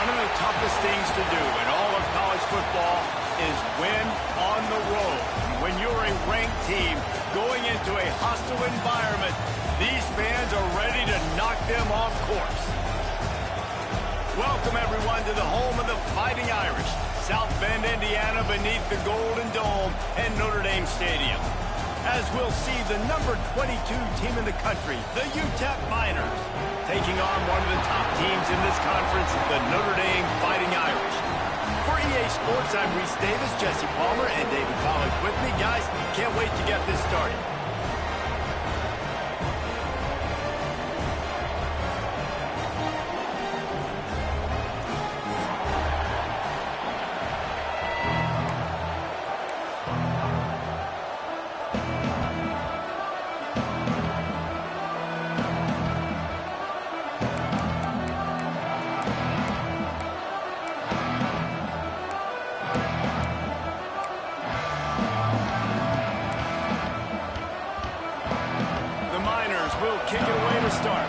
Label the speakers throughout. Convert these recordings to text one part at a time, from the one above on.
Speaker 1: One of the toughest things to do in all of college football is win on the road. When you're a ranked team going into a hostile environment, these fans are ready to knock them off course. Welcome, everyone, to the home of the Fighting Irish, South Bend, Indiana, beneath the Golden Dome and Notre Dame Stadium. As we'll see the number 22 team in the country, the UTEP Miners, taking on one of the top teams in this conference, the Notre Dame Fighting Irish. For EA Sports, I'm Reese Davis, Jesse Palmer, and David Pollack with me. Guys, can't wait to get this started. Will kick it away to start.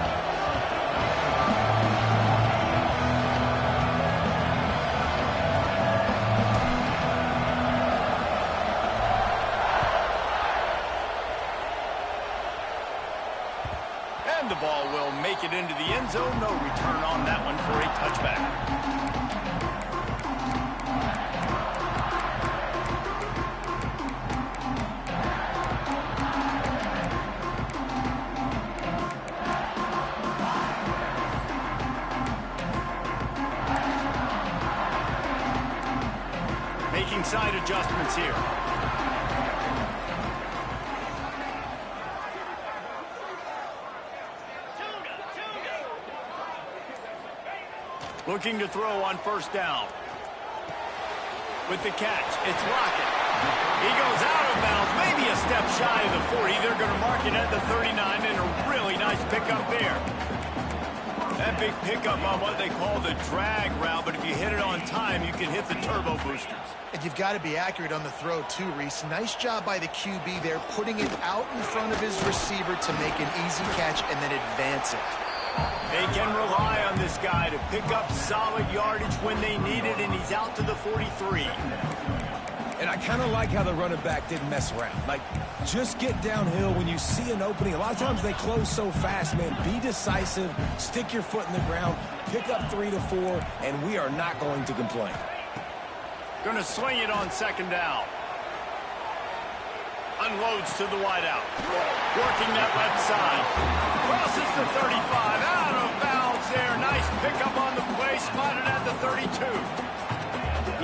Speaker 1: And the ball will make it into the end zone. No return on that one for a touchback. Making side adjustments here. Looking to throw on first down. With the catch, it's Lockett. He goes out of bounds, maybe a step shy of the 40. They're going to mark it at the 39, and a really nice pickup there. That big pickup on what they call the drag route, but if you hit it on time, you can hit the turbo boosters.
Speaker 2: And you've got to be accurate on the throw, too, Reese. Nice job by the QB there, putting it out in front of his receiver to make an easy catch and then advance it.
Speaker 1: They can rely on this guy to pick up solid yardage when they need it, and he's out to the 43.
Speaker 3: And I kind of like how the running back didn't mess around. Like, just get downhill when you see an opening. A lot of times they close so fast, man. Be decisive, stick your foot in the ground, pick up 3 to 4, and we are not going to complain.
Speaker 1: Going to swing it on second down. Unloads to the wideout. Working that left side. Crosses the 35. Out of bounds there. Nice pickup on the play. Spotted at the 32.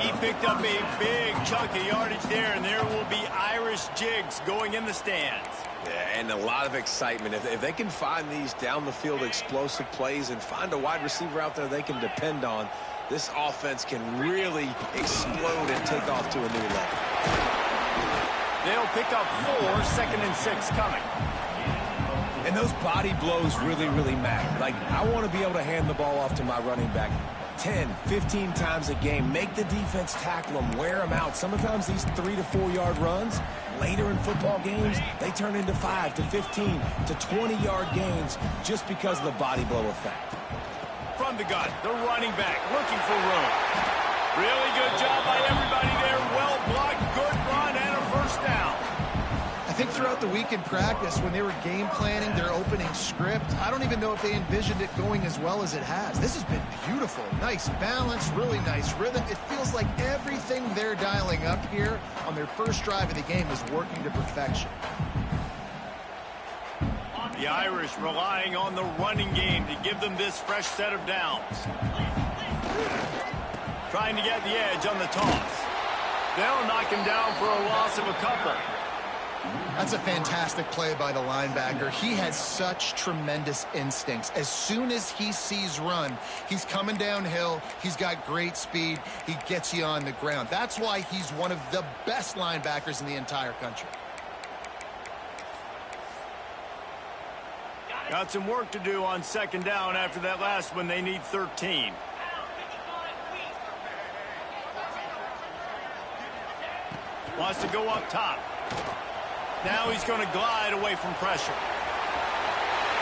Speaker 1: He picked up a big chunk of yardage there, and there will be Irish jigs going in the stands.
Speaker 4: Yeah, and a lot of excitement. If they can find these down-the-field explosive plays and find a wide receiver out there they can depend on, this offense can really explode and take off to a new level.
Speaker 1: They'll pick up 4, second and 6 coming.
Speaker 3: And those body blows really, really matter. Like, I want to be able to hand the ball off to my running back 10, 15 times a game. Make the defense tackle them, wear them out. Sometimes these 3 to 4 yard runs, later in football games, they turn into 5 to 15 to 20 yard gains just because of the body blow effect.
Speaker 1: From the gun, the running back looking for room. Really good job by everybody there. Well blocked, good run, and a first down.
Speaker 2: I think throughout the week in practice, when they were game planning their opening script, I don't even know if they envisioned it going as well as it has. This has been beautiful. Nice balance, really nice rhythm. It feels like everything they're dialing up here on their first drive of the game is working to perfection.
Speaker 1: The Irish relying on the running game to give them this fresh set of downs. Trying to get the edge on the toss. They'll knock him down for a loss of a couple.
Speaker 2: That's a fantastic play by the linebacker. He has such tremendous instincts. As soon as he sees run, he's coming downhill. He's got great speed. He gets you on the ground. That's why he's one of the best linebackers in the entire country.
Speaker 1: Got some work to do on second down after that last one. They need 13. Wants to go up top. Now he's going to glide away from pressure.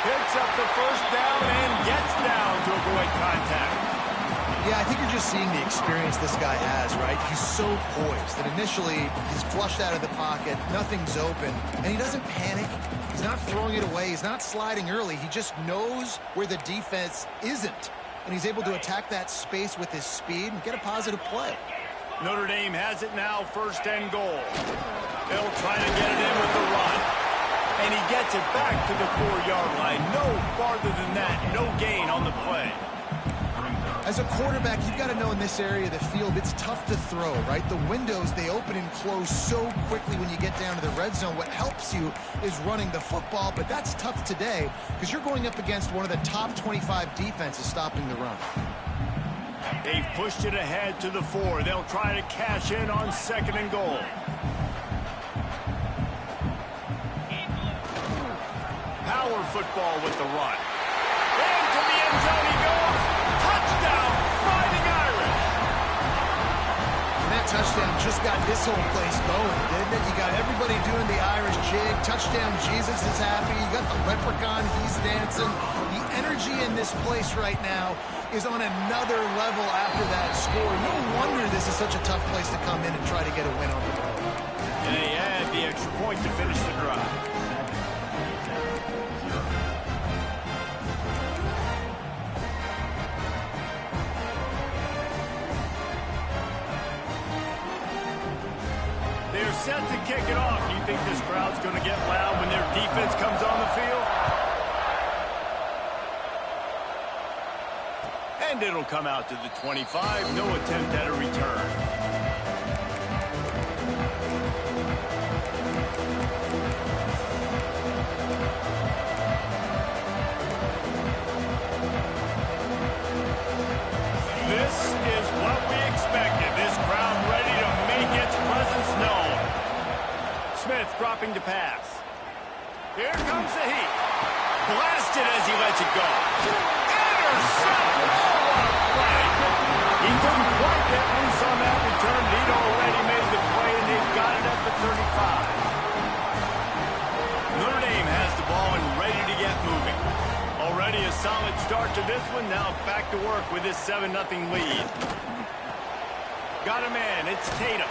Speaker 1: Picks up the first down and gets down to avoid contact.
Speaker 2: Yeah, I think you're just seeing the experience this guy has, right? He's so poised that initially he's flushed out of the pocket, nothing's open, and he doesn't panic. He's not throwing it away. He's not sliding early. He just knows where the defense isn't, and he's able to attack that space with his speed and get a positive play.
Speaker 1: Notre Dame has it now, 1st and goal. They'll try to get it in with the run. And he gets it back to the 4-yard line. No farther than that. No gain on the play.
Speaker 2: As a quarterback, you've got to know in this area of the field, it's tough to throw, right? The windows, they open and close so quickly when you get down to the red zone. What helps you is running the football, but that's tough today because you're going up against one of the top 25 defenses stopping the run.
Speaker 1: They've pushed it ahead to the 4. They'll try to cash in on 2nd and goal. Power football with the run. Into the end zone he goes. Touchdown, Fighting Irish.
Speaker 2: And that touchdown just got this whole place going, didn't it? You got everybody doing the Irish jig. Touchdown, Jesus is happy. You got the leprechaun, he's dancing. The energy in this place right now is on another level after that score. No wonder this is such a tough place to come in and try to get a win on the road.
Speaker 1: And they add the extra point to finish the drive. They're set to kick it off. Do you think this crowd's going to get loud when their defense comes on the field? And it'll come out to the 25. No attempt at a return. This is what we expected. This crowd ready to make its presence known. Smith dropping to pass. Here comes the heat. Blasted as he lets it go. Intercepted. Oh, what a play. He couldn't quite get loose on that return. He'd already made the play, and they've got it at the 35. Notre Dame has the ball and ready to get moving. Already a solid start to this one. Now back to work with this 7-0 lead. Got a man. It's Tatum.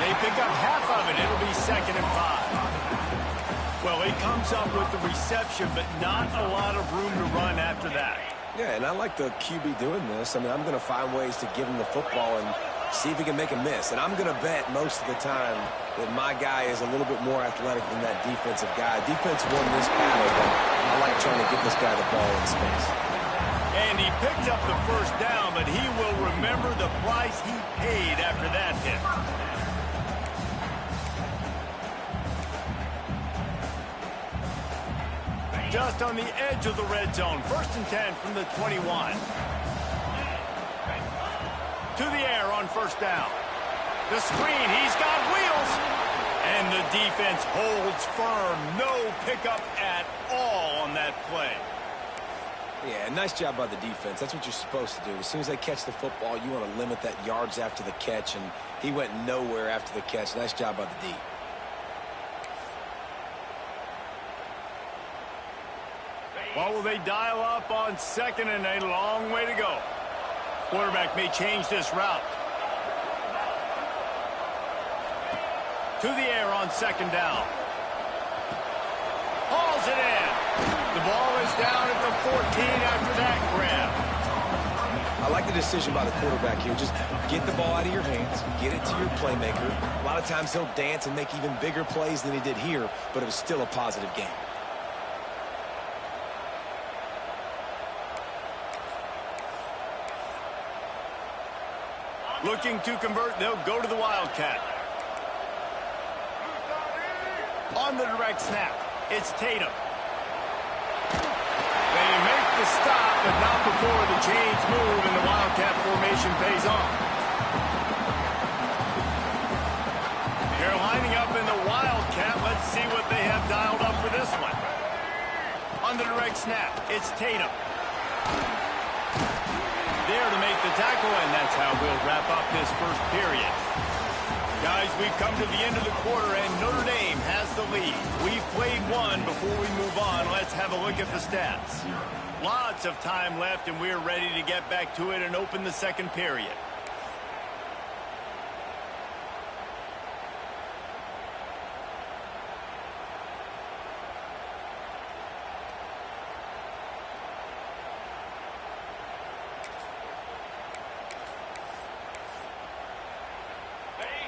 Speaker 1: They pick up half of it. It'll be 2nd and 5. Well, he comes up with the reception, but not a lot of room to run after that.
Speaker 3: Yeah, and I like the QB doing this. I mean, I'm going to find ways to give him the football and see if he can make a miss. And I'm going to bet most of the time that my guy is a little bit more athletic than that defensive guy. Defense won this battle, but I like trying to get this guy the ball in space.
Speaker 1: And he picked up the 1st down, but he will remember the price he paid after that hit. Just on the edge of the red zone. 1st and 10 from the 21. To the air on 1st down. The screen, he's got wheels. And the defense holds firm. No pickup at all on that play.
Speaker 3: Yeah, nice job by the defense. That's what you're supposed to do. As soon as they catch the football, you want to limit that yards after the catch, and he went nowhere after the catch. Nice job by the D.
Speaker 1: Well, will they dial up on 2nd and a long way to go? Quarterback may change this route. To the air on 2nd down. Hauls it in. The ball is down at the 14 after that grab.
Speaker 3: I like the decision by the quarterback here. Just get the ball out of your hands, get it to your playmaker. A lot of times he'll dance and make even bigger plays than he did here, but it was still a positive game.
Speaker 1: Looking to convert, they'll go to the Wildcat. On the direct snap, it's Tatum. They make the stop, but not before the chains move and the Wildcat formation pays off. They're lining up in the Wildcat. Let's see what they have dialed up for this one. On the direct snap, it's Tatum. There to make the tackle, and that's how we'll wrap up this 1st period. Guys, we've come to the end of the quarter, and Notre Dame has the lead. We've played one. Before we move on, let's have a look at the stats. Lots of time left, and we're ready to get back to it and open the second period.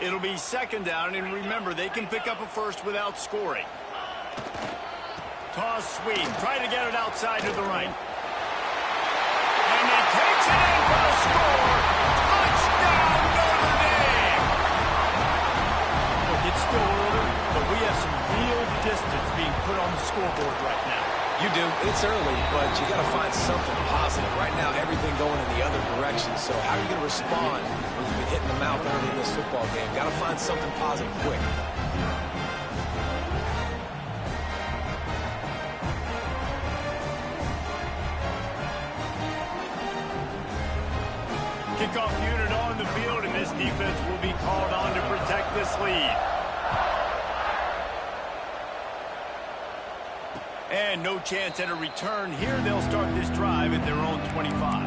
Speaker 1: It'll be second down, and remember, they can pick up a first without scoring. Toss sweep. Try to get it outside to the right. And he takes it in for a score. Touchdown, Notre Dame! Look, it's still early, but we have some real distance being put on the scoreboard right now.
Speaker 3: You do. It's early, but you got to find something positive. Right now, everything going in the other direction. So how are you going to respond when you've been hitting the mouth early in this football game? Got to find something positive quick.
Speaker 1: Kickoff unit on the field, and this defense will be called on to protect this lead. And no chance at a return here. They'll start this drive at their own 25.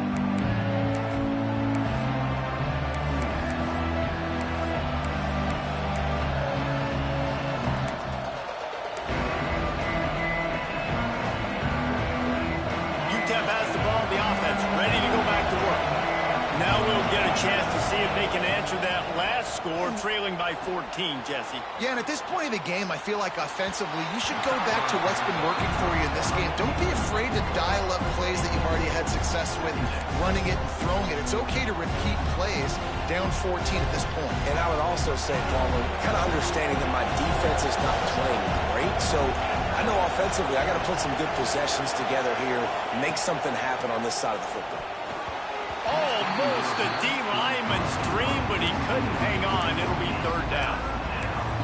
Speaker 1: UTEP has the ball, the offense ready to go back to work. Now we'll get a chance to see if they can answer that last score, trailing by 14, Jesse.
Speaker 2: Yeah, and at this point of the game, I feel like offensively, you should go back to what's been working for you in this game. Don't be afraid to dial up plays that you've already had success with, running it and throwing it. It's okay to repeat plays down 14 at this point.
Speaker 3: And I would also say, Palmer, kind of understanding that my defense is not playing great, so I know offensively I got to put some good possessions together here, make something happen on this side of the football.
Speaker 1: Almost a D-lineman's dream, but he couldn't hang on. It'll be third down.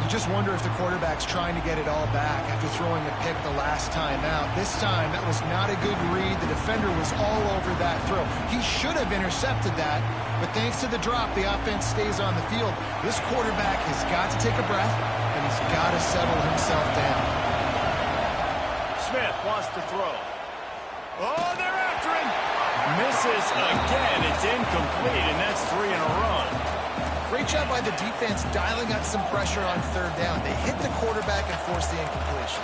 Speaker 2: You just wonder if the quarterback's trying to get it all back after throwing a pick the last time out. This time, that was not a good read. The defender was all over that throw. He should have intercepted that, but thanks to the drop, the offense stays on the field. This quarterback has got to take a breath, and he's got to settle himself down.
Speaker 1: Smith wants to throw. Oh, they're after him. Misses again. It's incomplete, and that's 3 in a row.
Speaker 2: Great job by the defense dialing up some pressure on third down. They hit the quarterback and forced the incompletion.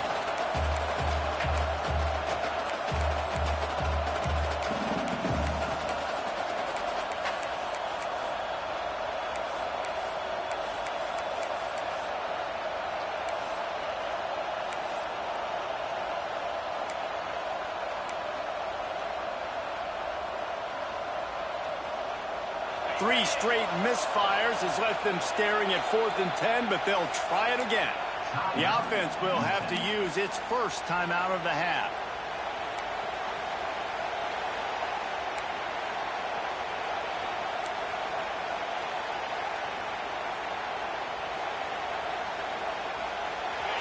Speaker 1: Three straight misfires has left them staring at 4th and 10, but they'll try it again. The offense will have to use its first time out of the half.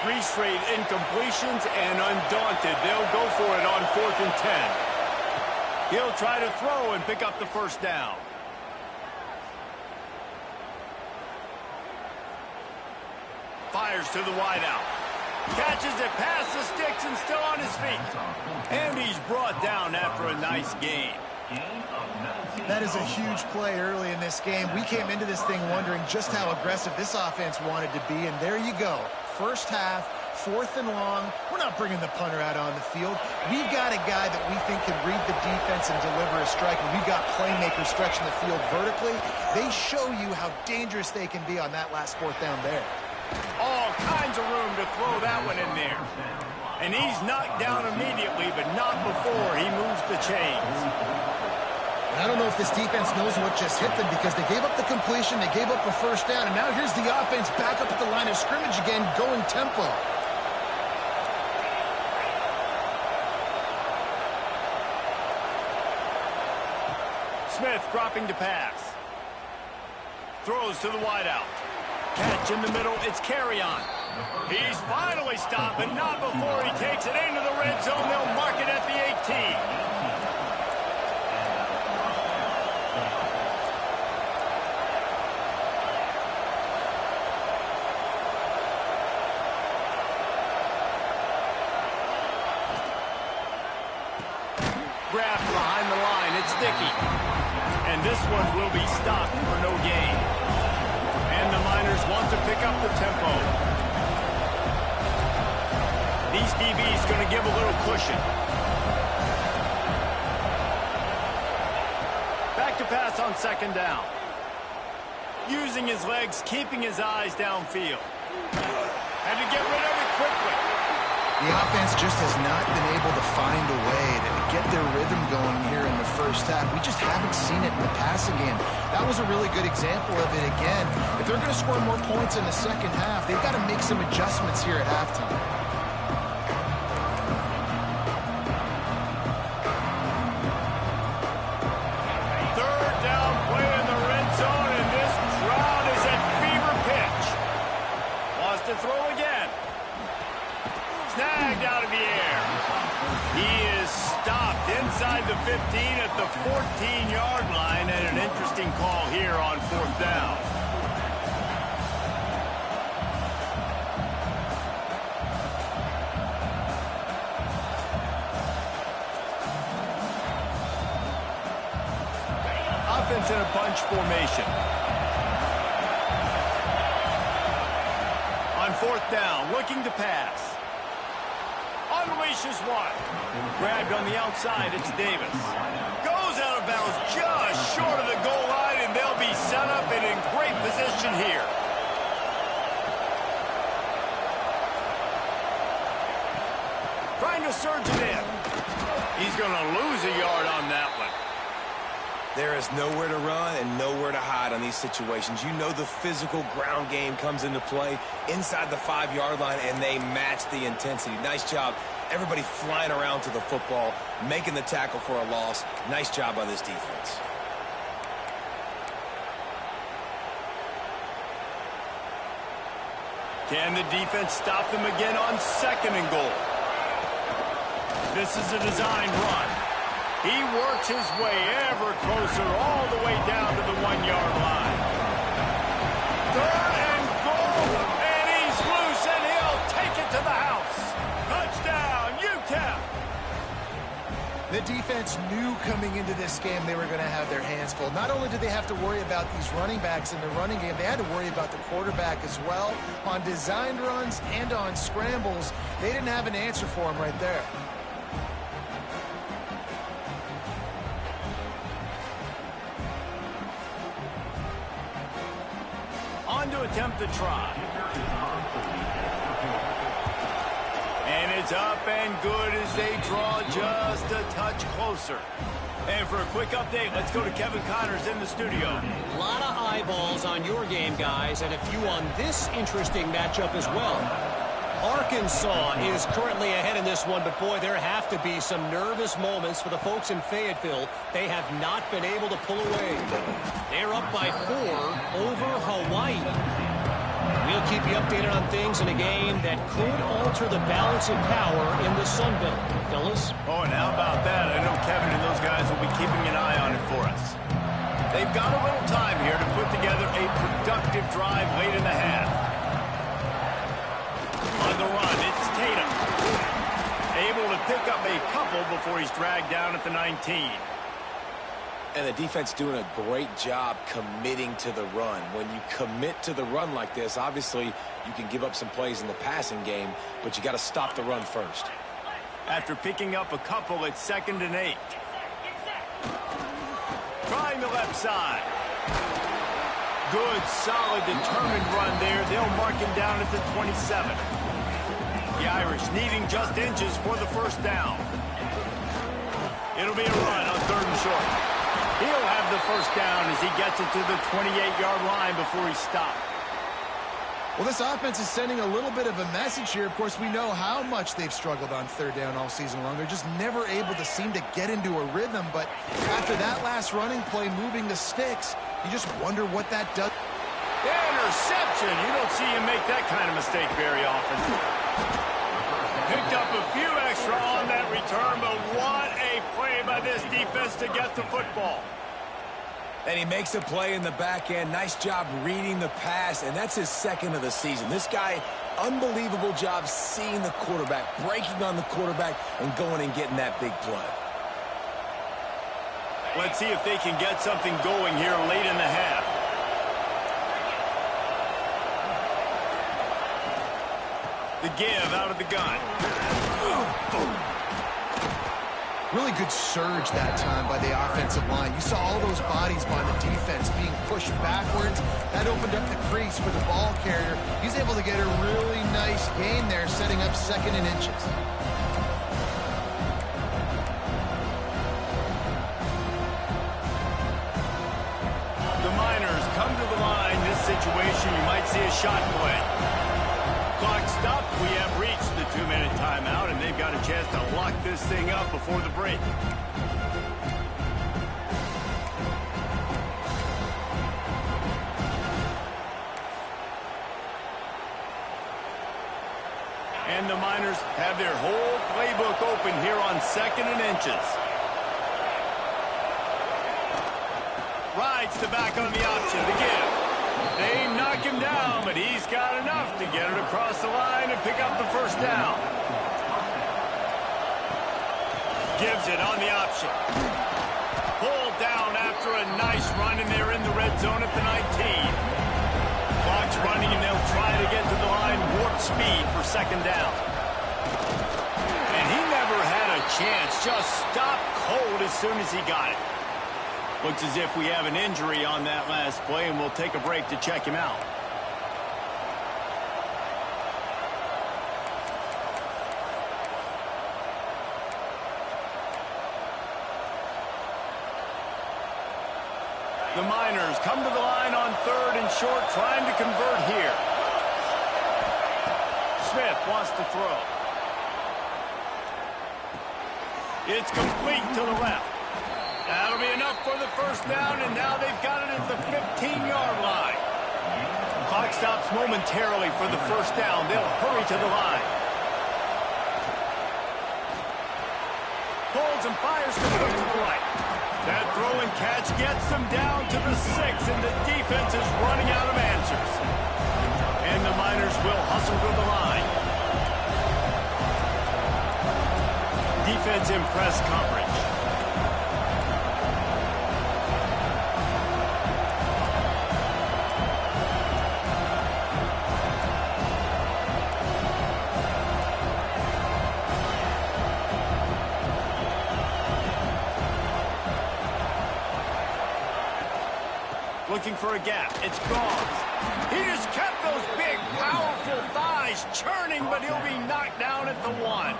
Speaker 1: Three straight incompletions, and undaunted, they'll go for it on 4th and 10. He'll try to throw and pick up the first down. Fires to the wideout. Catches it past the sticks and still on his feet. And he's brought down after a nice gain.
Speaker 2: That is a huge play early in this game. We came into this thing wondering just how aggressive this offense wanted to be, and there you go. First half, 4th and long. We're not bringing the punter out on the field. We've got a guy that we think can read the defense and deliver a strike, and we've got playmakers stretching the field vertically. They show you how dangerous they can be on that last 4th down there.
Speaker 1: All kinds of room to throw that one in there. And he's knocked down immediately, but not before he moves the chains.
Speaker 2: And I don't know if this defense knows what just hit them, because they gave up the completion, they gave up a first down, and now here's the offense back up at the line of scrimmage again, going tempo.
Speaker 1: Smith dropping to pass. Throws to the wideout. Catch in the middle, it's carry-on. He's finally stopped, but not before he takes it into the red zone. They'll mark it at the 18. sticky. And this one will be stopped for no gain. And the Miners want to pick up the tempo. These DBs going to give a little cushion. Back to pass on second down. Using his legs, keeping his eyes downfield. Had to get rid of it quickly.
Speaker 2: The offense just has not been able to find a way to get their rhythm going here in the first half. We just haven't seen it in the passing game. That was a really good example of it again. If they're going to score more points in the second half, they've got to make some adjustments here at halftime.
Speaker 1: Third down play in the red zone, and this crowd is at fever pitch. Wants to throw again. Snagged out of the air. He is stopped inside the 15 at the 14-yard line, and an interesting call here on fourth down. Offense in a bunch formation. On fourth down, looking to pass. Unleashes one. Grabbed on the outside, it's Davis. Goes out of bounds just short of the goal line, and they'll be set up and in great position here. Trying to surge it in. He's going to lose a yard on that one.
Speaker 3: There is nowhere to run and nowhere to hide on these situations. You know the physical ground game comes into play inside the 5-yard line, and they match the intensity. Nice job. Everybody flying around to the football, making the tackle for a loss. Nice job by this defense.
Speaker 1: Can the defense stop them again on second and goal? This is a designed run. He works his way ever closer all the way down to the 1-yard line. Third and goal, and he's loose, and he'll take it to the house. Touchdown, UTEP.
Speaker 2: The defense knew coming into this game they were going to have their hands full. Not only did they have to worry about these running backs in the running game, they had to worry about the quarterback as well. On designed runs and on scrambles, they didn't have an answer for him right there.
Speaker 1: To attempt the try. And it's up and good as they draw just a touch closer. And for a quick update, let's go to Kevin Connors in the studio.
Speaker 5: A lot of eyeballs on your game, guys, and a few on this interesting matchup as well. Arkansas is currently ahead in this one, but boy, there have to be some nervous moments for the folks in Fayetteville. They have not been able to pull away. They're up by 4 over Hawaii. We'll keep you updated on things in a game that could alter the balance of power in the Sun Belt. Fellas?
Speaker 1: Oh, and how about that? I know Kevin and those guys will be keeping an eye on it for us. They've got a little time here to put together a productive drive late in the half. On the run, it's Tatum. Able to pick up a couple before he's dragged down at the 19.
Speaker 3: And the defense doing a great job committing to the run. When you commit to the run like this, obviously you can give up some plays in the passing game, but you got to stop the run first.
Speaker 1: After picking up a couple, it's 2nd and 8. Trying the left side. Good, solid, determined run there. They'll mark him down at the 27. The Irish needing just inches for the first down. It'll be a run on 3rd and short. He'll have the first down as he gets it to the 28-yard line before he's stopped.
Speaker 2: Well, this offense is sending a little bit of a message here. Of course, we know how much they've struggled on 3rd down all season long. They're just never able to seem to get into a rhythm. But after that last running play moving the sticks, you just wonder what that does.
Speaker 1: Interception. You don't see him make that kind of mistake very often. Picked up a few extra on that return, but what a play by this defense to get the football.
Speaker 3: And he makes a play in the back end. Nice job reading the pass, and that's his 2nd of the season. This guy, unbelievable job seeing the quarterback, breaking on the quarterback, and going and getting that big play.
Speaker 1: Let's see if they can get something going here late in the half. The give out of the gun.
Speaker 2: Really good surge that time by the offensive line. You saw all those bodies by the defense being pushed backwards. That opened up the crease for the ball carrier. He's able to get a really nice gain there, setting up 2nd and inches.
Speaker 1: The Miners come to the line. This situation, you might see a shot play. Clock stopped. We have reached the 2-minute timeout, and they've got a chance to lock this thing up before the break. And the Miners have their whole playbook open here on 2nd and inches. Rides the back on the option to give. They knock him down, but he's got enough to get it across the line and pick up the 1st down. Gives it on the option. Pulled down after a nice run, and they're in the red zone at the 19. Clock's running, and they'll try to get to the line warp speed for 2nd down. And he never had a chance. Just stopped cold as soon as he got it. Looks as if we have an injury on that last play, and we'll take a break to check him out. The Miners come to the line on 3rd and short, trying to convert here. Smith wants to throw. It's complete to the left. That'll be enough for the 1st down, and now they've got it at the 15-yard line. Clock stops momentarily for the 1st down. They'll hurry to the line. Pulls and fires complete to the right. That throw and catch gets them down to the 6, and the defense is running out of answers. And the Miners will hustle to the line. Defense in press coverage. Looking for a gap. It's gone. He just kept those big, powerful thighs churning, but he'll be knocked down at the 1.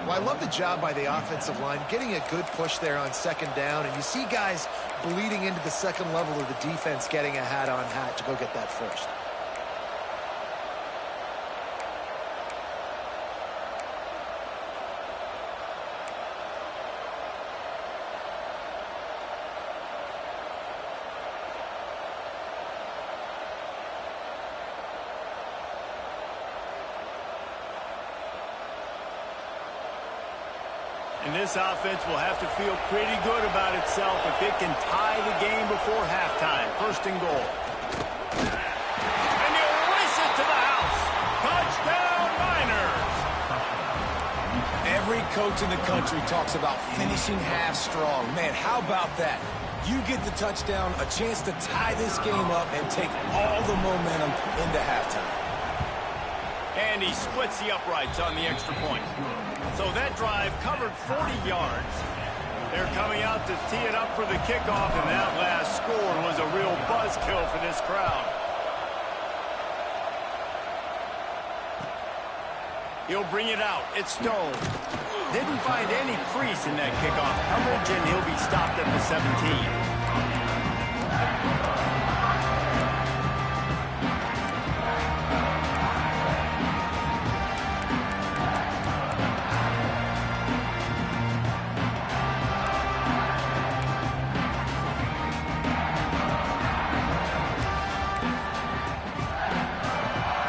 Speaker 2: Well, I love the job by the offensive line, getting a good push there on 2nd down, and you see guys bleeding into the 2nd level of the defense getting a hat-on-hat to go get that 1st.
Speaker 1: And this offense will have to feel pretty good about itself if it can tie the game before halftime. 1st and goal. And he'll race it to the house. Touchdown, Miners!
Speaker 3: Every coach in the country talks about finishing half strong. Man, how about that? You get the touchdown, a chance to tie this game up and take all the momentum into halftime.
Speaker 1: And he splits the uprights on the extra point. So that drive covered 40 yards. They're coming out to tee it up for the kickoff, and that last score was a real buzzkill for this crowd. He'll bring it out. It's Stone. Didn't find any crease in that kickoff coverage, and he'll be stopped at the 17.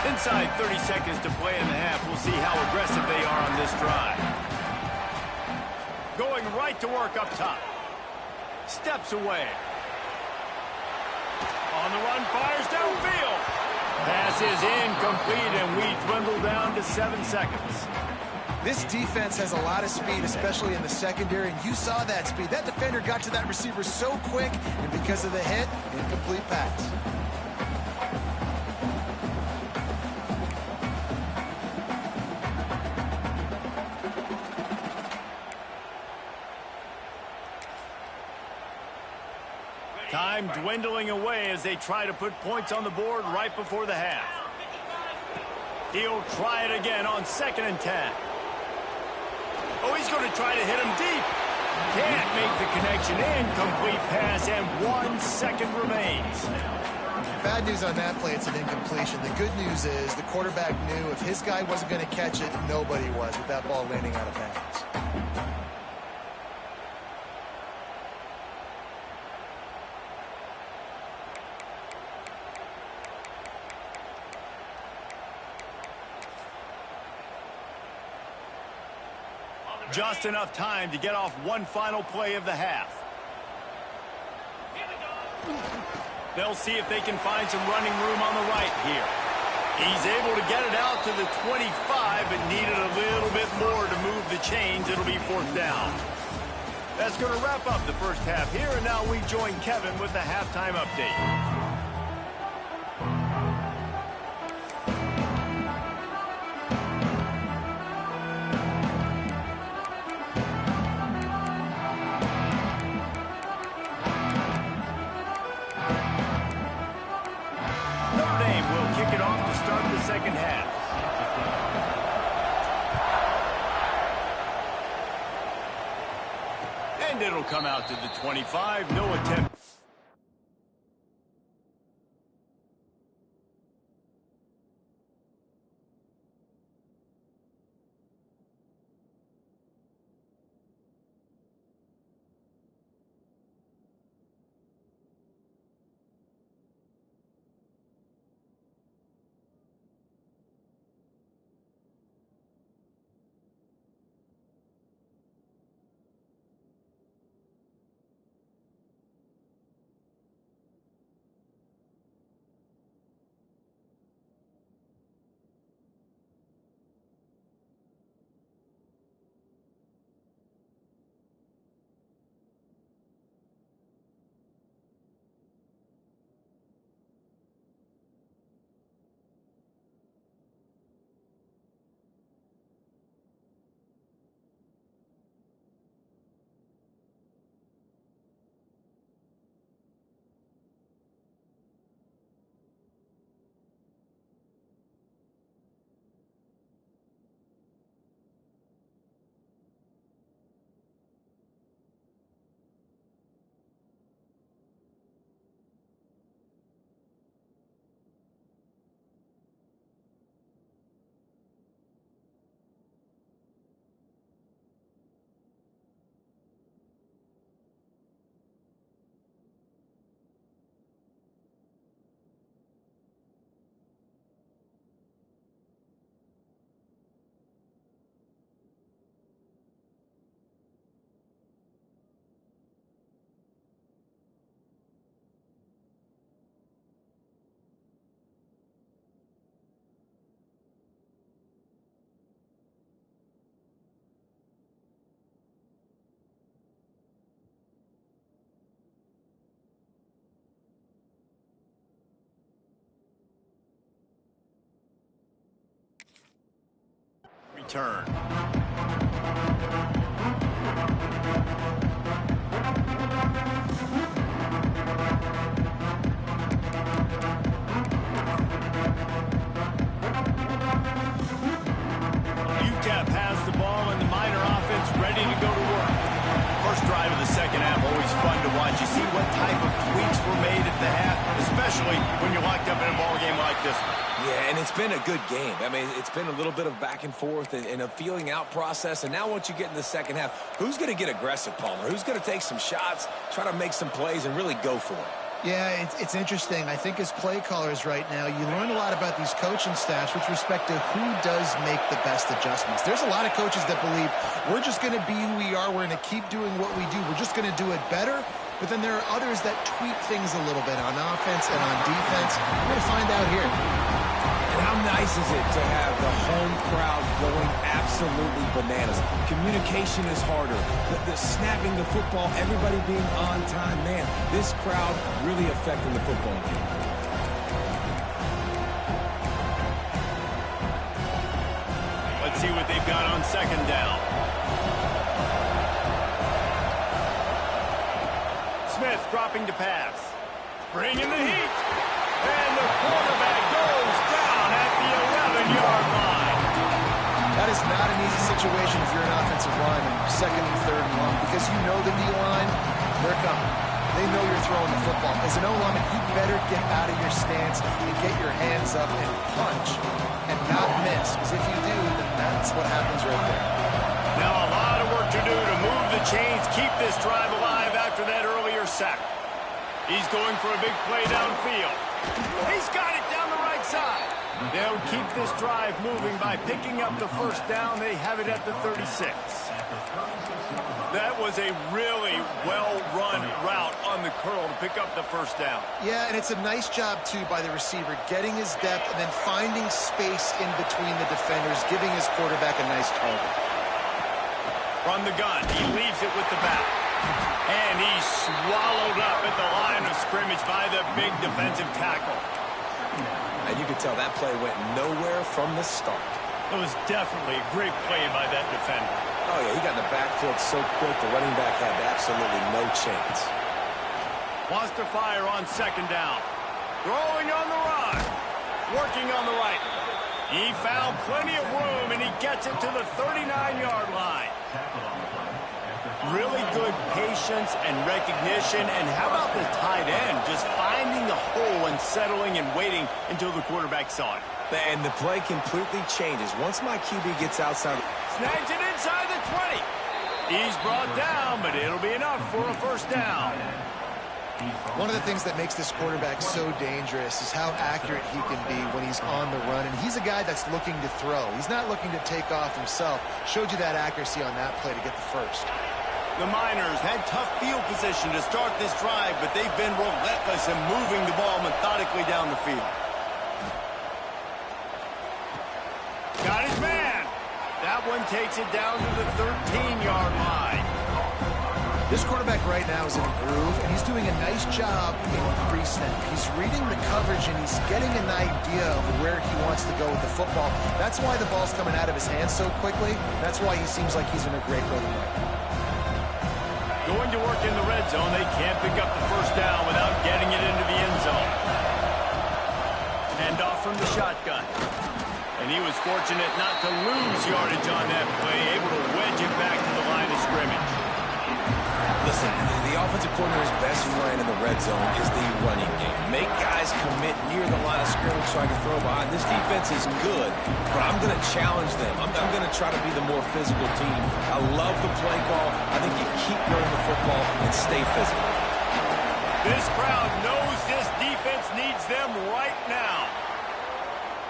Speaker 1: Inside 30 seconds to play in the half. We'll see how aggressive they are on this drive. Going right to work up top. Steps away. On the run, fires downfield. Pass is incomplete, and we dwindle down to 7 seconds.
Speaker 2: This defense has a lot of speed, especially in the secondary, and you saw that speed. That defender got to that receiver so quick, and because of the hit, incomplete pass.
Speaker 1: Time dwindling away as they try to put points on the board right before the half. He'll try it again on 2nd and 10. Oh, he's going to try to hit him deep. Can't make the connection. Incomplete pass, and 1 second remains.
Speaker 2: Bad news on that play, it's an incompletion. The good news is the quarterback knew if his guy wasn't going to catch it, nobody was with that ball landing out of bounds.
Speaker 1: Just enough time to get off one final play of the half. They'll see if they can find some running room on the right here. He's able to get it out to the 25, but needed a little bit more to move the chains. It'll be 4th down. That's going to wrap up the first half here, and now we join Kevin with the halftime update. Second half. And it'll come out to the 25. No attempt. Return. UTEP has the ball and the Miner offense ready to go to work. First drive of the second half, always fun to watch. You see what type of tweaks were made at the half, especially when you're locked up in a ball game like this one.
Speaker 3: Yeah, and it's been a good game. I mean, it's been a little bit of back and forth and a feeling out process. And now once you get in the second half, who's going to get aggressive, Palmer? Who's going to take some shots, try to make some plays, and really go for it?
Speaker 2: Yeah, it's interesting. I think as play callers right now, you learn a lot about these coaching staffs with respect to who does make the best adjustments. There's a lot of coaches that believe we're just going to be who we are. We're going to keep doing what we do. We're just going to do it better. But then there are others that tweak things a little bit on offense and on defense. We're going to find out here.
Speaker 3: And how nice is it to have the home crowd going absolutely bananas? Communication is harder. The snapping the football, everybody being on time. Man, this crowd really affecting the football game.
Speaker 1: Let's see what they've got on second down. Smith dropping to pass. Bringing the heat. And the quarterback goes down at the 11-yard line.
Speaker 2: That is not an easy situation if you're an offensive lineman, second and third and long, because you know the D-line, they're coming. They know you're throwing the football. As an O-lineman, you better get out of your stance and get your hands up and punch and not miss, because if you do, then that's what happens right there.
Speaker 1: Now a lot of work to do to move the chains, keep this drive alive after that earlier sack. He's going for a big play downfield. He's got it down the right side. They'll keep this drive moving by picking up the first down. They have it at the 36. That was a really well-run route on the curl to pick up the first down.
Speaker 2: Yeah, and it's a nice job, too, by the receiver, getting his depth and then finding space in between the defenders, giving his quarterback a nice target.
Speaker 1: From the gun, he leaves it with the back. And he's swallowed up at the line of scrimmage by the big defensive tackle.
Speaker 3: And you can tell that play went nowhere from the start.
Speaker 1: It was definitely a great play by that defender.
Speaker 3: Oh, yeah, he got in the backfield so quick, the running back had absolutely no chance.
Speaker 1: Wants to fire on second down. Throwing on the run. Working on the right. He found plenty of room, and he gets it to the 39-yard line. Really good patience and recognition. And how about the tight end just finding the hole and settling and waiting until the quarterback saw it.
Speaker 3: And the play completely changes. Once my QB gets outside.
Speaker 1: Snags it inside the 20. He's brought down, but it'll be enough for a first down.
Speaker 2: One of the things that makes this quarterback so dangerous is how accurate he can be when he's on the run. And he's a guy that's looking to throw. He's not looking to take off himself. Showed you that accuracy on that play to get the first.
Speaker 1: The Miners had tough field position to start this drive, but they've been relentless in moving the ball methodically down the field. Got his man. That one takes it down to the 13-yard line.
Speaker 2: This quarterback right now is in a groove, and he's doing a nice job in pre-snap. He's reading the coverage, and he's getting an idea of where he wants to go with the football. That's why the ball's coming out of his hands so quickly. That's why he seems like he's in a great rhythm right now.
Speaker 1: Going to work in the red zone. They can't pick up the first down without getting it into the end zone. Hand off from the shotgun. And he was fortunate not to lose yardage on that play, able to wedge it back to the line of scrimmage.
Speaker 3: Listen, the offensive coordinator's best friend in the red zone is the running game. Make guys commit near the line of scrimmage so I can throw behind. This defense is good, but I'm going to challenge them. I'm going to try to be the more physical team. I love the play call. I think you keep running the football and stay physical.
Speaker 1: This crowd knows this defense needs them right now.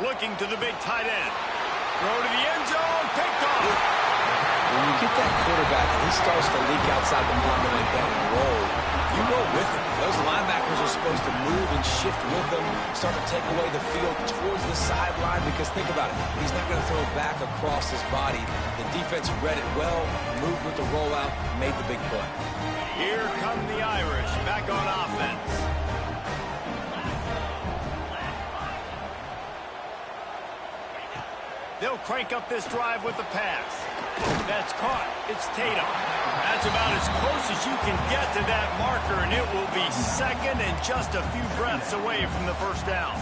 Speaker 1: Looking to the big tight end. Throw to the end zone, picked off.
Speaker 3: When you get that quarterback and he starts to leak outside the pocket like that and roll, you roll with him. Those linebackers are supposed to move and shift with them, start to take away the field towards the sideline, because think about it, he's not going to throw back across his body. The defense read it well, moved with the rollout, made the big play.
Speaker 1: Here come the Irish, back on offense. They'll crank up this drive with the pass. That's caught. It's Tatum. That's about as close as you can get to that marker, and it will be second and just a few breaths away from the first down.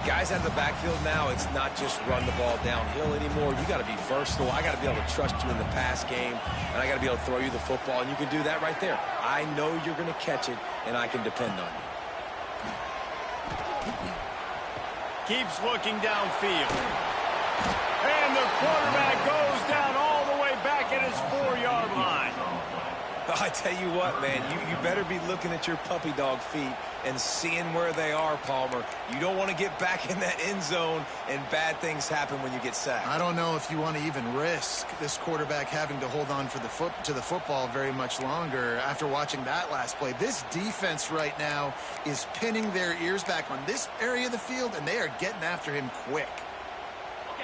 Speaker 3: Guys out of the backfield now, it's not just run the ball downhill anymore. You got to be versatile. I got to be able to trust you in the pass game, and I got to be able to throw you the football, and you can do that right there. I know you're going to catch it, and I can depend on you.
Speaker 1: Keeps looking downfield. And the quarterback goes down all the way back at his 4-yard line.
Speaker 3: I tell you what, man, you better be looking at your puppy dog feet and seeing where they are, Palmer. You don't want to get back in that end zone and bad things happen when you get sacked.
Speaker 2: I don't know if you want to even risk this quarterback having to hold on for to the football very much longer after watching that last play. This defense right now is pinning their ears back on this area of the field, and they are getting after him quick.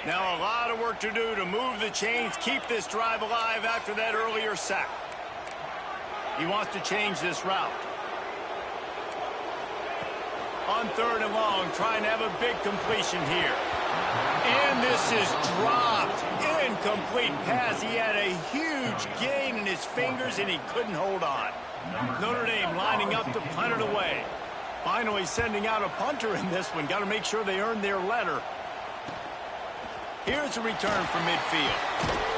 Speaker 1: Now a lot of work to do to move the chains, keep this drive alive after that earlier sack. He wants to change this route. On 3rd and long, trying to have a big completion here. And this is dropped. Incomplete pass. He had a huge gain in his fingers, and he couldn't hold on. Notre Dame lining up to punt it away. Finally sending out a punter in this one. Got to make sure they earn their letter. Here's a return from midfield.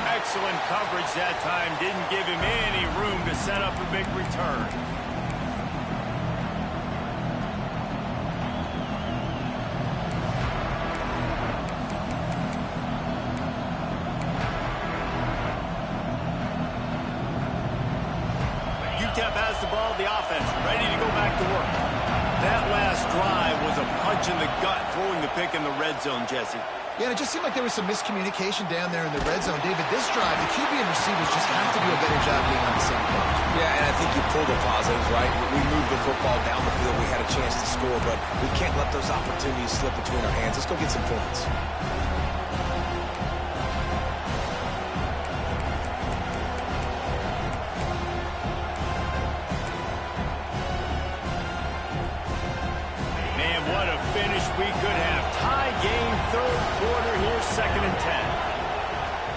Speaker 1: Excellent coverage that time. Didn't give him any room to set up a big return. UTEP has the ball, the offense ready to go back to work. That last drive was a punch in the gut, throwing the pick in the red zone, Jesse.
Speaker 2: Yeah, and it just seemed like there was some miscommunication down there in the red zone. David, this drive, the QB and receivers just have to do a better job being on the same page.
Speaker 3: Yeah, and I think you pull the positives, right? We moved the football down the field. We had a chance to score, but we can't let those opportunities slip between our hands. Let's go get some points.
Speaker 1: Man, what a finish we could have. Tie game, 3rd quarter. Here's 2nd and 10.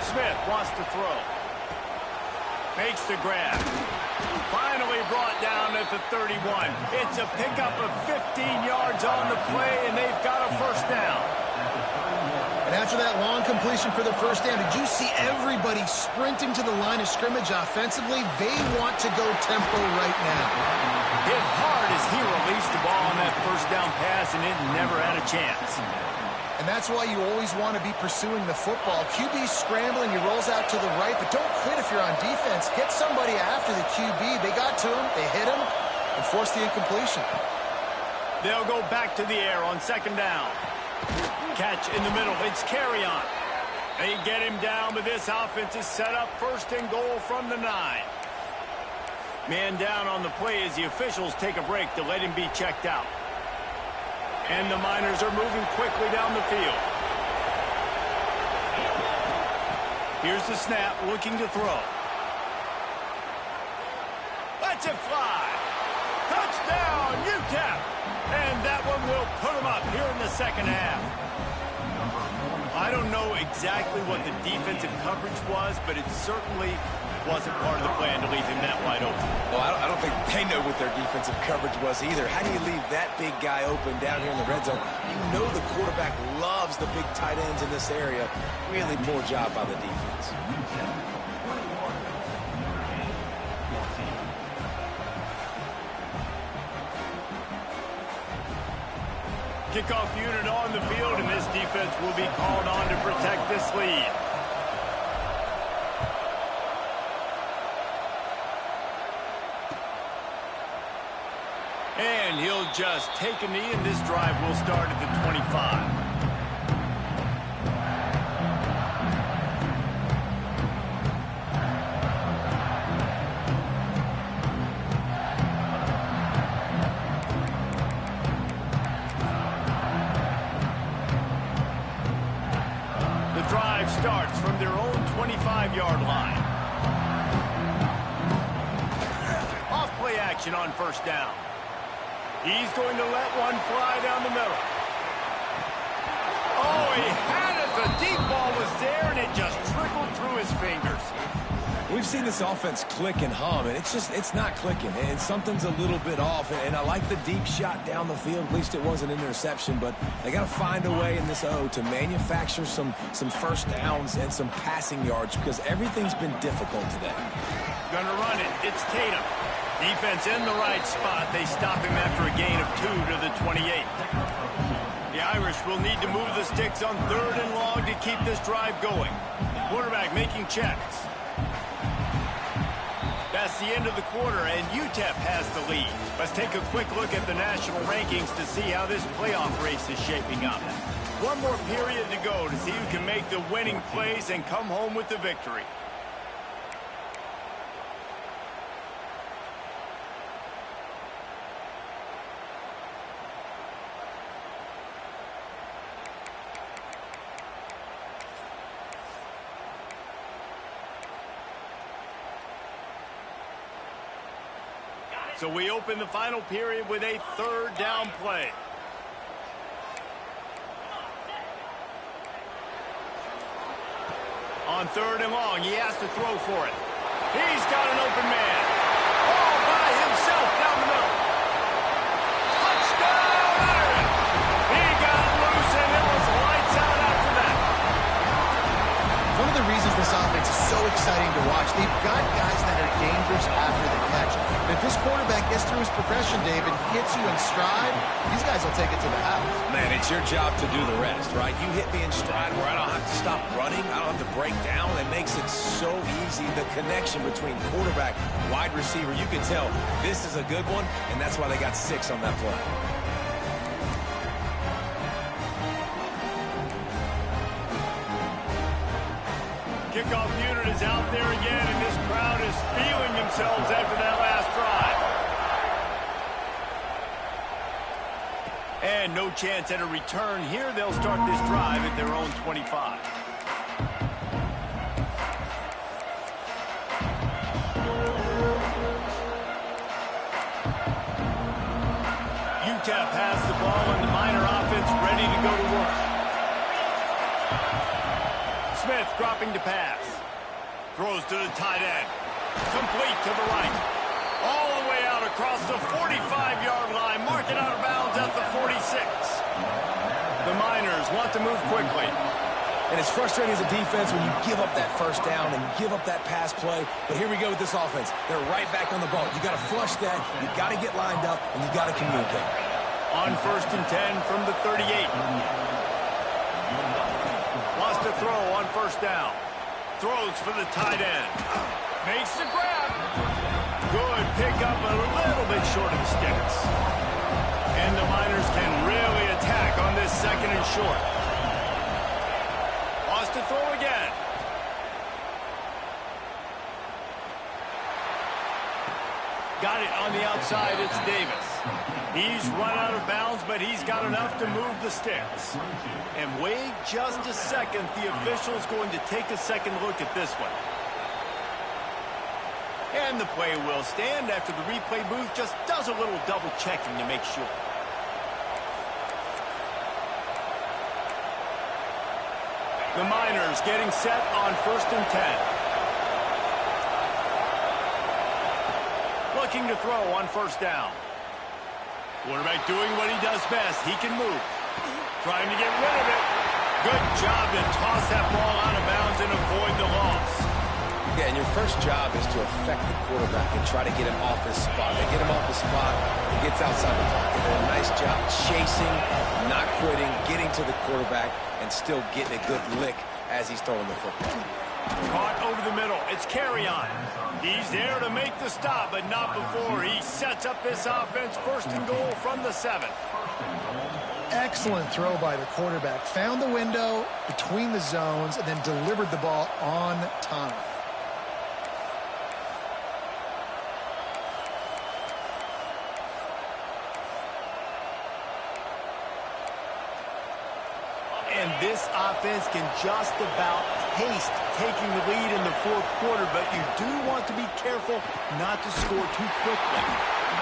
Speaker 1: Smith wants to throw. Makes the grab. Finally brought down at the 31. It's a pickup of 15 yards on the play, and they've got a 1st down.
Speaker 2: And after that long completion for the 1st down, did you see everybody sprinting to the line of scrimmage offensively? They want to go tempo right now.
Speaker 1: Hit hard as he released the ball on that 1st down pass, and it never had a chance.
Speaker 2: And that's why you always want to be pursuing the football. QB's scrambling, he rolls out to the right, but don't quit if you're on defense. Get somebody after the QB. They got to him, they hit him, and forced the incompletion.
Speaker 1: They'll go back to the air on 2nd down. Catch in the middle, it's carry on. They get him down, but this offense is set up 1st and goal from the 9. Man down on the play as the officials take a break to let him be checked out. And the Miners are moving quickly down the field. Here's the snap, looking to throw. Lets it fly. Touchdown, UTEP. And that one will put them up here in the 2nd half. I don't know exactly what the defensive coverage was, but it certainly wasn't part of the plan to leave him that wide open.
Speaker 3: Well, I don't think they know what their defensive coverage was either. How do you leave that big guy open down here in the red zone? You know the quarterback loves the big tight ends in this area. Really poor job by the defense.
Speaker 1: Kickoff unit on the field, and this defense will be called on to protect this lead. And he'll just take a knee, and this drive will start at the 25. Starts from their own 25-yard line. Off play action on 1st down. He's going to let one fly down the middle. Oh, he had it. The deep ball was there, and it just trickled through his fingers.
Speaker 3: We've seen this offense click and hum, and it's not clicking, and something's a little bit off. And I like the deep shot down the field. At least it wasn't an interception, but they got to find a way in this O to manufacture some 1st downs and some passing yards because everything's been difficult today.
Speaker 1: Gonna run it. It's Tatum. Defense in the right spot. They stop him after a gain of 2 to the 28. The Irish will need to move the sticks on 3rd and long to keep this drive going. Quarterback making checks. past the end of the quarter, and UTEP has the lead. Let's take a quick look at the national rankings to see how this playoff race is shaping up. One more period to go to see who can make the winning plays and come home with the victory. So we open the final period with a third down play. On third and long, he has to throw for it. He's got an open man. All by himself down the middle. Touchdown, Irish! He got loose, and it was lights out after that.
Speaker 2: One of the reasons this offense is so exciting to watch, they've got guys that are dangerous after the catch. And if this quarterback gets through his progression, David, hits you in stride, these guys will take it to the house.
Speaker 3: Man, it's your job to do the rest, right? You hit me in stride where I don't have to stop running. I don't have to break down. It makes it so easy. The connection between quarterback, wide receiver, you can tell this is a good one, and that's why they got 6 on that play.
Speaker 1: Kickoff unit is out there again, and this crowd is feeling themselves after that last drive. And no chance at a return here. They'll start this drive at their own 25. UTEP has the ball, and the Miner offense ready to go to work. Smith dropping to pass. Throws to the tight end. Complete to the right. All the way out across the 45-yard line. Marking out of bounds at the 46. The Miners want to move quickly.
Speaker 3: And it's frustrating as a defense when you give up that first down and give up that pass play. But here we go with this offense. They're right back on the ball. You got to flush that. You got to get lined up, and you got to communicate.
Speaker 1: On 1st and 10 from the 38. Wants to throw on first down. Throws for the tight end. Makes the grab. Good pick up, a little bit short of the sticks. And the Miners can really attack on this 2nd and short. Wants to throw again. Got it on the outside. It's Davis. He's run out of bounds, but he's got enough to move the sticks. And wait just a second. The official's going to take a second look at this one. And the play will stand after the replay booth just does a little double checking to make sure. The Miners getting set on 1st and 10. Looking to throw on first down. Quarterback doing what he does best. He can move. Trying to get rid of it. Good job to toss that ball out of bounds and avoid the loss.
Speaker 3: Yeah, and your first job is to affect the quarterback and try to get him off his spot. They get him off the spot, he gets outside the pocket. They did a nice job chasing, not quitting, getting to the quarterback, and still getting a good lick as he's throwing the football.
Speaker 1: Caught over the middle. It's carry on. He's there to make the stop, but not before he sets up this offense. 1st and goal from the 7.
Speaker 2: Excellent throw by the quarterback. Found the window between the zones and then delivered the ball on time.
Speaker 1: And this offense can just about taste taking the lead in the 4th quarter, but you do want to be careful not to score too quickly.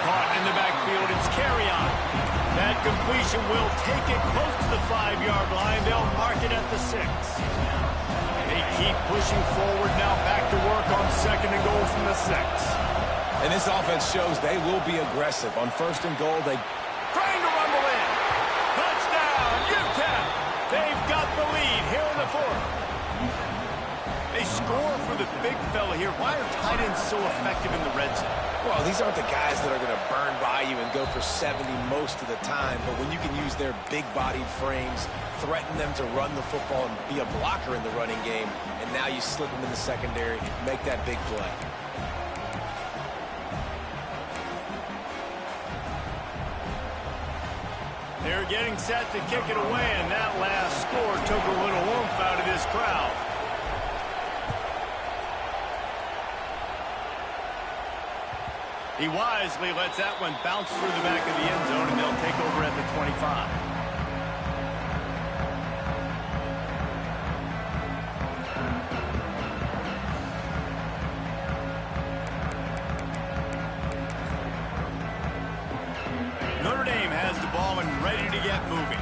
Speaker 1: Caught in the backfield, it's carry on. That completion will take it close to the 5-yard line. They'll mark it at the 6. They keep pushing forward now, back to work on 2nd and goal from the 6.
Speaker 3: And this offense shows they will be aggressive. On 1st and goal, they
Speaker 1: trying to rumble in. Touchdown, UTEP. They've got the lead here in the 4th. They score for the big fella here. Why are tight ends so effective in the red zone?
Speaker 3: Well, these aren't the guys that are going to burn by you and go for 70 most of the time, but when you can use their big-bodied frames, threaten them to run the football and be a blocker in the running game, and now you slip them in the secondary, make that big play.
Speaker 1: They're getting set to kick it away, and that last score took a little oomph out of this crowd. He wisely lets that one bounce through the back of the end zone, and they'll take over at the 25. Notre Dame has the ball and ready to get moving.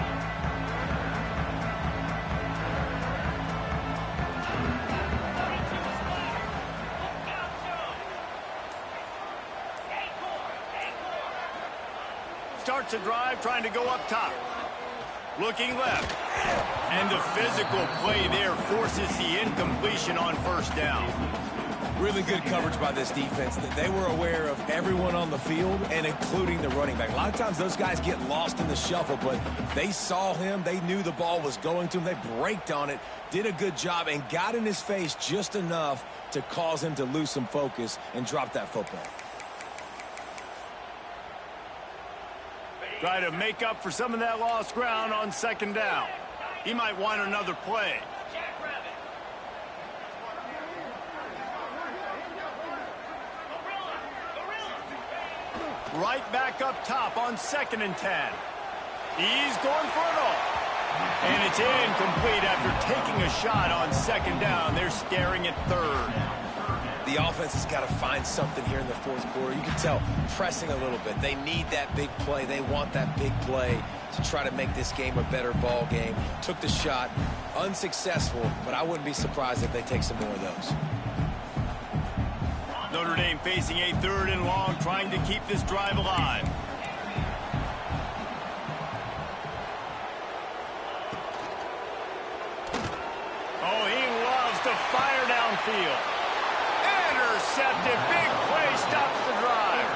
Speaker 1: Starts a drive trying to go up top. Looking left. And the physical play there forces the incompletion on first down.
Speaker 3: Really good coverage by this defense. They were aware of everyone on the field and including the running back. A lot of times those guys get lost in the shuffle, but they saw him. They knew the ball was going to him. They braked on it, did a good job, and got in his face just enough to cause him to lose some focus and drop that football.
Speaker 1: Try to make up for some of that lost ground on second down. He might want another play. Right back up top on 2nd and 10. He's going for it all. And it's incomplete after taking a shot on second down. They're staring at third.
Speaker 3: The offense has got to find something here in the fourth quarter. You can tell, pressing a little bit. They need that big play. They want that big play to try to make this game a better ball game. Took the shot, unsuccessful, but I wouldn't be surprised if they take some more of those.
Speaker 1: Notre Dame facing a 3rd and long, trying to keep this drive alive. Oh, he loves to fire downfield. Intercepted. Big play stops the drive.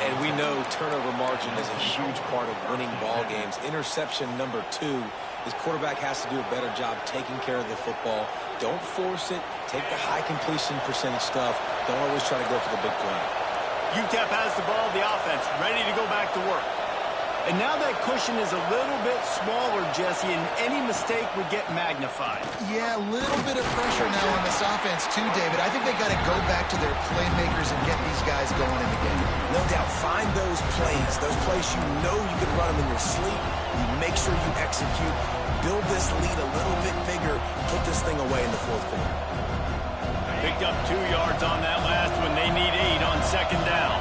Speaker 3: And we know turnover margin is a huge part of winning ball games. Interception number 2. His quarterback has to do a better job taking care of the football. Don't force it. Take the high completion percentage stuff. Don't always try to go for the big play.
Speaker 1: UTEP has the ball, the offense, ready to go back to work. And now that cushion is a little bit smaller, Jesse, and any mistake would get magnified.
Speaker 2: Yeah, a little bit of pressure now on this offense too, David. I think they got to go back to their playmakers and get these guys going in the game.
Speaker 3: No doubt. Find those plays you know you can run them in your sleep. You make sure you execute. Build this lead a little bit bigger. Put this thing away in the fourth quarter.
Speaker 1: Picked up 2 yards on that last one. They need 8 on second down.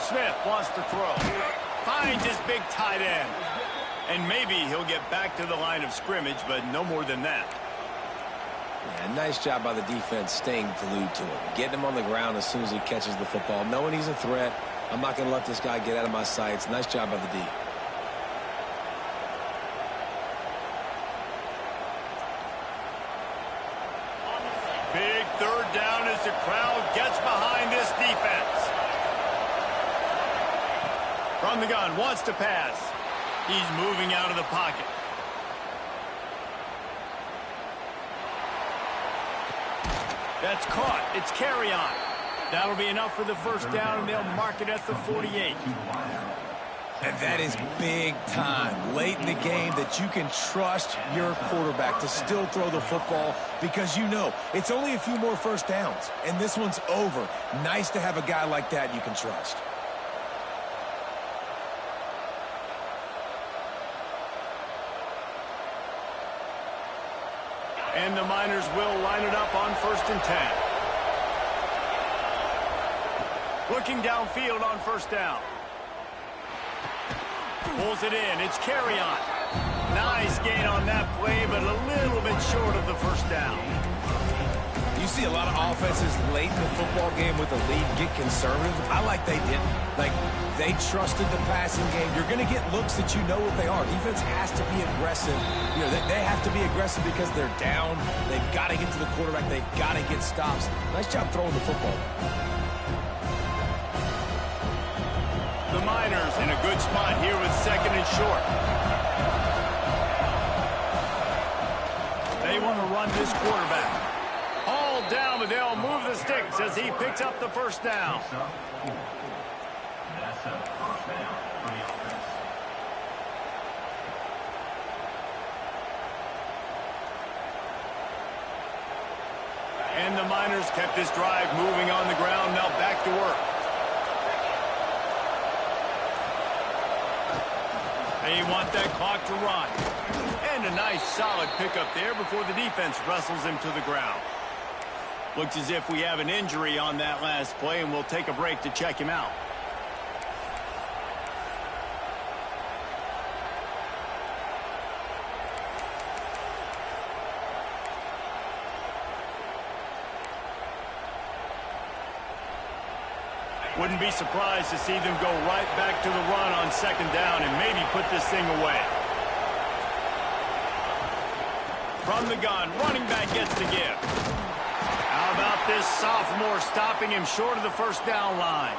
Speaker 1: Smith wants to throw. Finds his big tight end. And maybe he'll get back to the line of scrimmage, but no more than that.
Speaker 3: Yeah, nice job by the defense staying glued to him. Getting him on the ground as soon as he catches the football. Knowing he's a threat. I'm not going to let this guy get out of my sights. Nice job by the D.
Speaker 1: Big 3rd down as the crowd gets behind this defense. From the gun, wants to pass. He's moving out of the pocket. That's caught. It's carry on. That'll be enough for the first down, and they'll mark it at the 48.
Speaker 3: And that is big time late in the game that you can trust your quarterback to still throw the football because you know it's only a few more first downs, and this one's over. Nice to have a guy like that you can trust.
Speaker 1: And the Miners will line it up on 1st and 10. Looking downfield on first down. Pulls it in. It's carry on. Nice gain on that play, but a little bit short of the first down.
Speaker 3: You see a lot of offenses late in the football game with the lead get conservative. I like they didn't. Like, they trusted the passing game. You're going to get looks that you know what they are. Defense has to be aggressive. You know, they have to be aggressive because they're down. They've got to get to the quarterback. They've got to get stops. Nice job throwing the football.
Speaker 1: The Miners in a good spot here with 2nd and short. They They want to run this quarterback. Hauled down, but they'll move the sticks as he picks up the first down. And the Miners kept this drive moving on the ground. Now back to work. They want that clock to run. And a nice solid pickup there before the defense wrestles him to the ground. Looks as if we have an injury on that last play, and we'll take a break to check him out. Wouldn't be surprised to see them go right back to the run on second down and maybe put this thing away. From the gun, running back gets the give. How about this sophomore stopping him short of the first down line?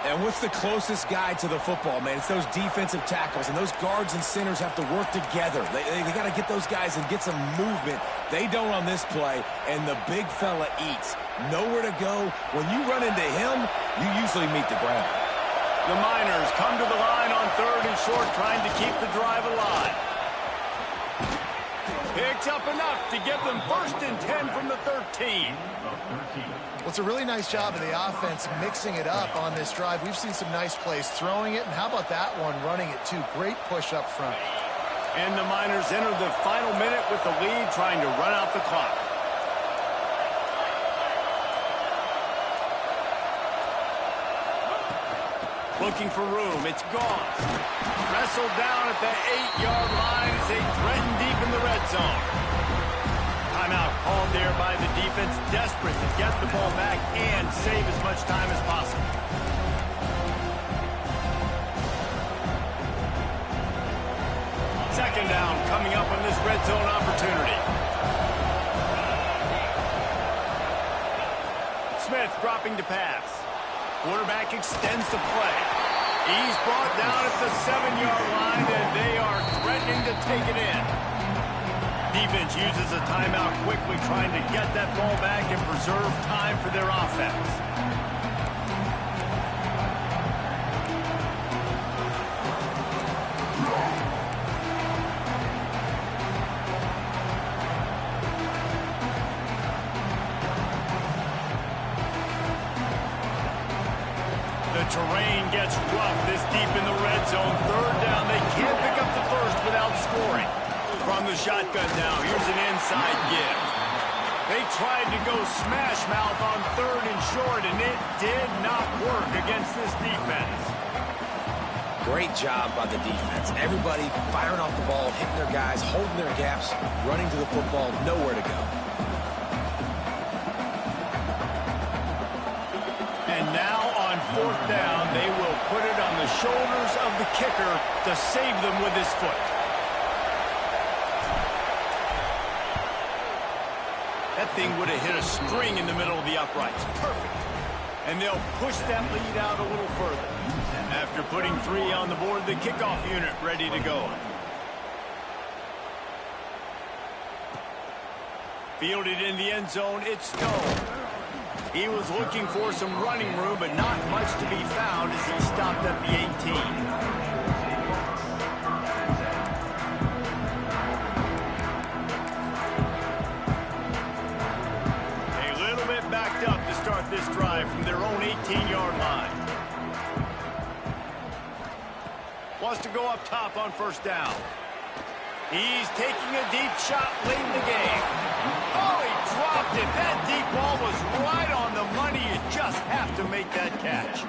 Speaker 3: And what's the closest guy to the football, man? It's those defensive tackles, and those guards and centers have to work together. They got to get those guys and get some movement. They don't on this play, and the big fella eats. Nowhere to go. When you run into him, you usually meet the ground.
Speaker 1: The Miners come to the line on third and short, trying to keep the drive alive. Picks up enough to give them 1st and 10 from the 13.
Speaker 2: Well, it's a really nice job of the offense mixing it up on this drive. We've seen some nice plays throwing it, and how about that one running it too? Great push up front.
Speaker 1: And the Miners enter the final minute with the lead, trying to run out the clock. Looking for room. It's gone. Wrestled down at the 8-yard line as they threaten deep in the red zone. Timeout called there by the defense, desperate to get the ball back and save as much time as possible. Second down coming up on this red zone opportunity. Smith dropping to pass. Quarterback extends the play. He's brought down at the 7-yard line, and they are threatening to take it in. Defense uses a timeout quickly, trying to get that ball back and preserve time for their offense. The terrain gets rough this deep in the red zone. Third down, they can't pick up the first without scoring. From the shotgun now, here's an inside give. They tried to go smash mouth on third and short, and it did not work against this defense.
Speaker 3: Great job by the defense. Everybody firing off the ball, hitting their guys, holding their gaps, running to the football, nowhere to go.
Speaker 1: And now on 4th down, they will put it on the shoulders of the kicker to save them with his foot. That thing would have hit a string in the middle of the uprights. Perfect. And they'll push that lead out a little further. After putting 3 on the board, the kickoff unit ready to go. Fielded in the end zone, it's Stone. He was looking for some running room, but not much to be found as he stopped at the 18. Backed up to start this drive from their own 18-yard line. Wants to go up top on 1st down. He's taking a deep shot late in the game. Oh, he dropped it. That deep ball was right on the money. You just have to make that catch.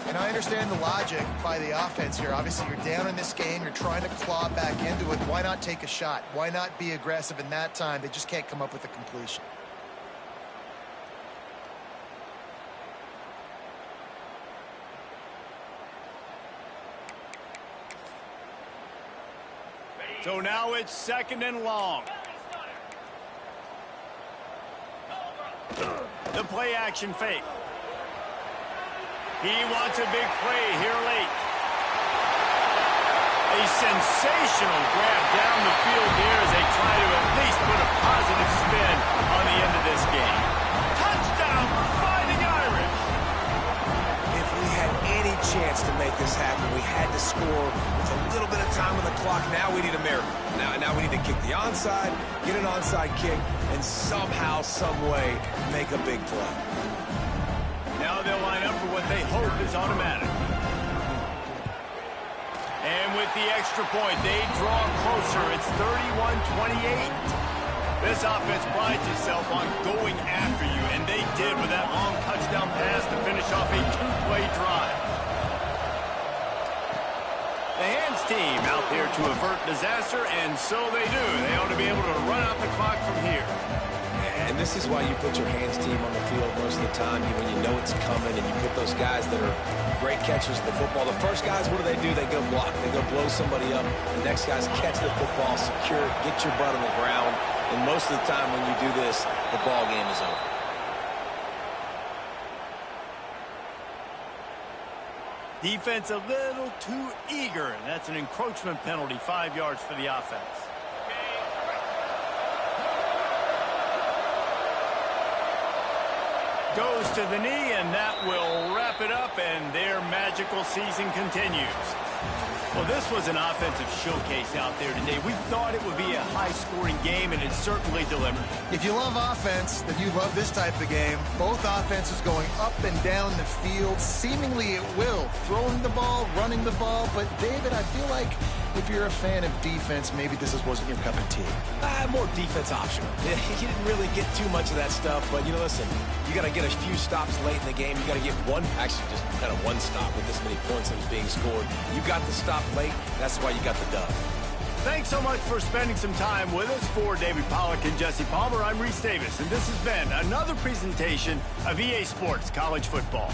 Speaker 2: And I understand the logic by the offense here. Obviously, you're down in this game. You're trying to claw back into it. Why not take a shot? Why not be aggressive in that time? They just can't come up with a completion.
Speaker 1: So now it's 2nd and long. The play action fake. He wants a big play here late. A sensational grab down the field here as they try to at least put a
Speaker 3: get an onside kick, and somehow, some way, make a big play.
Speaker 1: Now they'll line up for what they hope is automatic. And with the extra point, they draw closer. It's 31-28. This offense prides itself on going after you, and they did with that long touchdown pass to finish off a two-play drive. The hands team out there to avert disaster, and so they do. They ought to be able to run out the clock from here.
Speaker 3: And this is why you put your hands team on the field most of the time when you know it's coming, and you put those guys that are great catchers of the football. The first guys, what do? They go block. They go blow somebody up. The next guys catch the football, secure it, get your butt on the ground. And most of the time when you do this, the ball game is over.
Speaker 1: Defense a little too eager, and that's an encroachment penalty, 5 yards for the offense. Goes to the knee, and that will wrap it up, and their magical season continues. Well, this was an offensive showcase out there today. We thought it would be a high-scoring game, and it certainly delivered.
Speaker 2: If you love offense, then you love this type of game. Both offenses going up and down the field, seemingly at will. Throwing the ball, running the ball. But, David, I feel like if you're a fan of defense, maybe this wasn't your cup of tea.
Speaker 3: More defense optional. Yeah, he didn't really get too much of that stuff. But, listen, you got to get a few stops late in the game. You got to get actually just kind of one stop with this many points that was being scored. You got the stop late. That's why you got the dub.
Speaker 1: Thanks so much for spending some time with us. For David Pollack and Jesse Palmer, I'm Reese Davis, and this has been another presentation of EA Sports College Football.